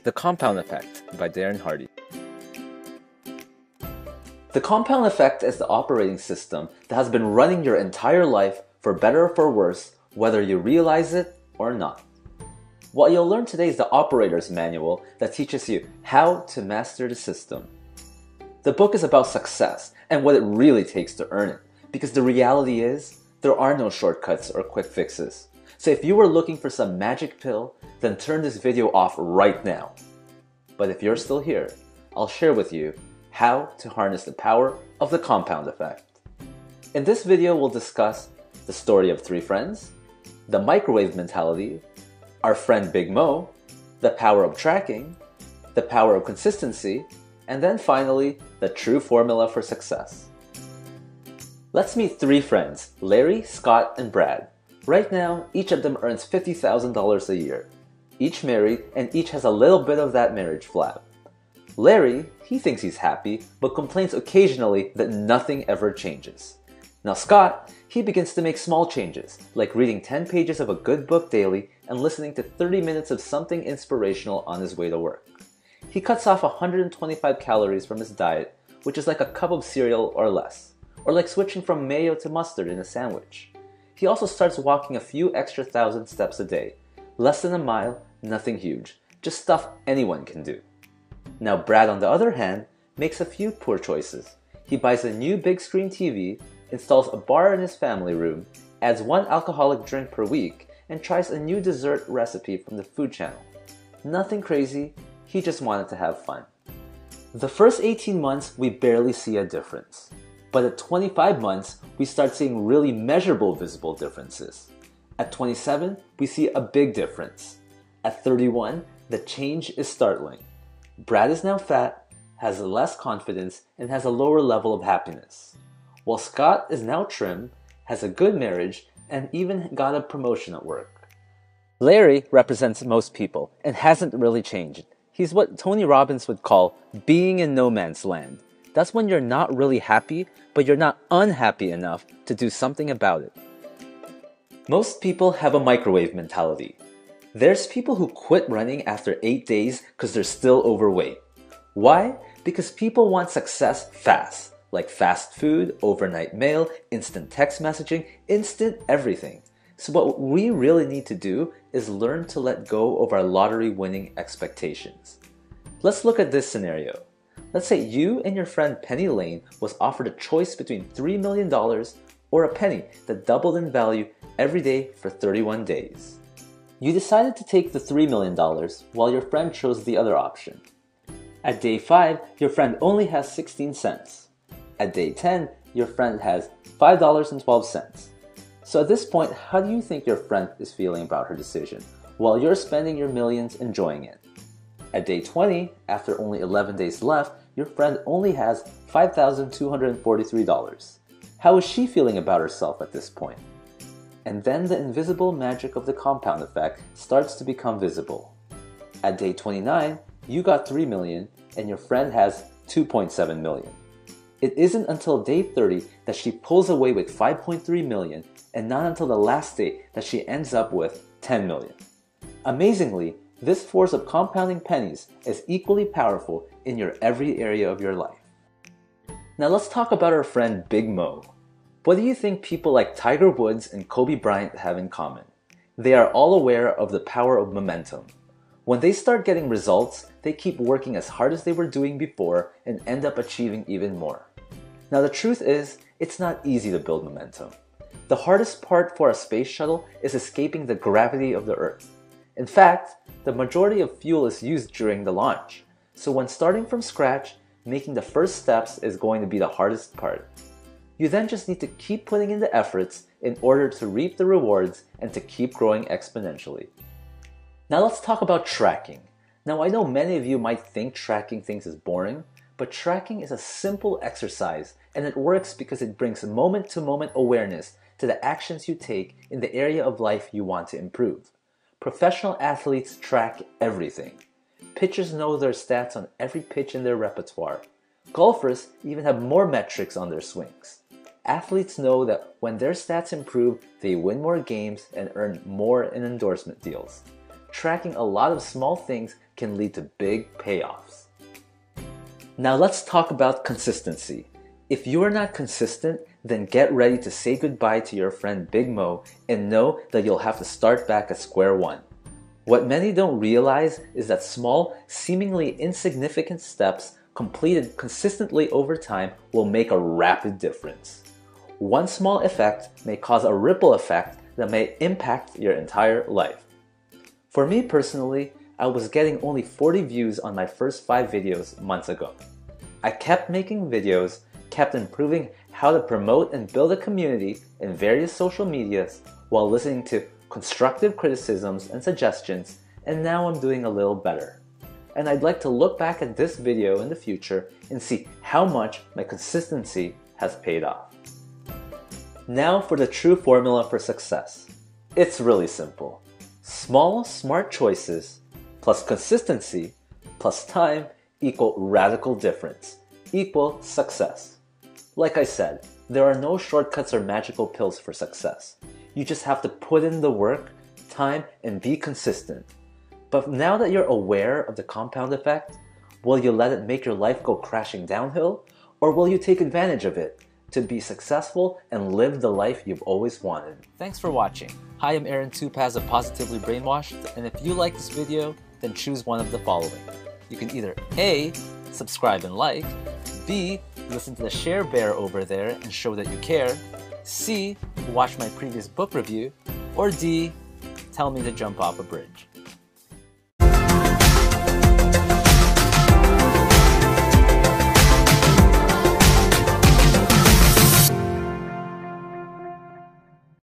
The Compound Effect by Darren Hardy. The compound effect is the operating system that has been running your entire life, for better or for worse, whether you realize it or not. What you'll learn today is the operator's manual that teaches you how to master the system. The book is about success and what it really takes to earn it, because the reality is, there are no shortcuts or quick fixes. So if you were looking for some magic pill, then turn this video off right now. But if you're still here, I'll share with you how to harness the power of the compound effect. In this video, we'll discuss the story of three friends, the microwave mentality, our friend Big Mo, the power of tracking, the power of consistency, and then finally, the true formula for success. Let's meet three friends, Larry, Scott, and Brad. Right now, each of them earns $50,000 a year. Each married, and each has a little bit of that marriage flab. Larry, he thinks he's happy, but complains occasionally that nothing ever changes. Now Scott, he begins to make small changes, like reading 10 pages of a good book daily and listening to 30 minutes of something inspirational on his way to work. He cuts off 125 calories from his diet, which is like a cup of cereal or less, or like switching from mayo to mustard in a sandwich. He also starts walking a few extra 1,000 steps a day. Less than a mile, nothing huge, just stuff anyone can do. Now Brad, on the other hand, makes a few poor choices. He buys a new big screen TV, installs a bar in his family room, adds one alcoholic drink per week, and tries a new dessert recipe from the Food Channel. Nothing crazy, he just wanted to have fun. The first 18 months, we barely see a difference. But at 25 months, we start seeing really measurable visible differences. At 27, we see a big difference. At 31, the change is startling. Brad is now fat, has less confidence, and has a lower level of happiness. While Scott is now trim, has a good marriage, and even got a promotion at work. Larry represents most people and hasn't really changed. He's what Tony Robbins would call being in no man's land. That's when you're not really happy, but you're not unhappy enough to do something about it. Most people have a microwave mentality. There's people who quit running after 8 days because they're still overweight. Why? Because people want success fast, like fast food, overnight mail, instant text messaging, instant everything. So what we really need to do is learn to let go of our lottery winning expectations. Let's look at this scenario. Let's say you and your friend Penny Lane was offered a choice between $3 million or a penny that doubled in value every day for 31 days. You decided to take the $3 million while your friend chose the other option. At day 5, your friend only has 16 cents. At day 10, your friend has $5.12. So at this point, how do you think your friend is feeling about her decision while you're spending your millions enjoying it? At day 20, after only 11 days left, your friend only has $5,243. How is she feeling about herself at this point? And then the invisible magic of the compound effect starts to become visible. At day 29, you got $3 million and your friend has $2.7 million. It isn't until day 30 that she pulls away with $5.3 million, and not until the last day that she ends up with $10 million. Amazingly, this force of compounding pennies is equally powerful in your every area of your life. Now let's talk about our friend Big Mo. What do you think people like Tiger Woods and Kobe Bryant have in common? They are all aware of the power of momentum. When they start getting results, they keep working as hard as they were doing before and end up achieving even more. Now the truth is, it's not easy to build momentum. The hardest part for a space shuttle is escaping the gravity of the Earth. In fact, the majority of fuel is used during the launch. So when starting from scratch, making the first steps is going to be the hardest part. You then just need to keep putting in the efforts in order to reap the rewards and to keep growing exponentially. Now let's talk about tracking. Now I know many of you might think tracking things is boring, but tracking is a simple exercise, and it works because it brings moment-to-moment awareness to the actions you take in the area of life you want to improve. Professional athletes track everything. Pitchers know their stats on every pitch in their repertoire. Golfers even have more metrics on their swings. Athletes know that when their stats improve, they win more games and earn more in endorsement deals. Tracking a lot of small things can lead to big payoffs. Now let's talk about consistency. If you are not consistent, then get ready to say goodbye to your friend Big Mo and know that you'll have to start back at square one. What many don't realize is that small, seemingly insignificant steps completed consistently over time will make a rapid difference. One small effect may cause a ripple effect that may impact your entire life. For me personally, I was getting only 40 views on my first 5 videos months ago. I kept making videos, kept improving how to promote and build a community in various social medias while listening to constructive criticisms and suggestions, and now I'm doing a little better. And I'd like to look back at this video in the future and see how much my consistency has paid off. Now for the true formula for success. It's really simple. Small, smart choices plus consistency plus time equal radical difference equal success. Like I said, there are no shortcuts or magical pills for success. You just have to put in the work, time, and be consistent. But now that you're aware of the compound effect, will you let it make your life go crashing downhill? Or will you take advantage of it to be successful and live the life you've always wanted? Thanks for watching. Hi, I'm Aaron Tupaz of Positively Brainwashed, and if you like this video, then choose one of the following. You can either A, subscribe and like, B, listen to the share bear over there and show that you care, C, watch my previous book review, or D, tell me to jump off a bridge.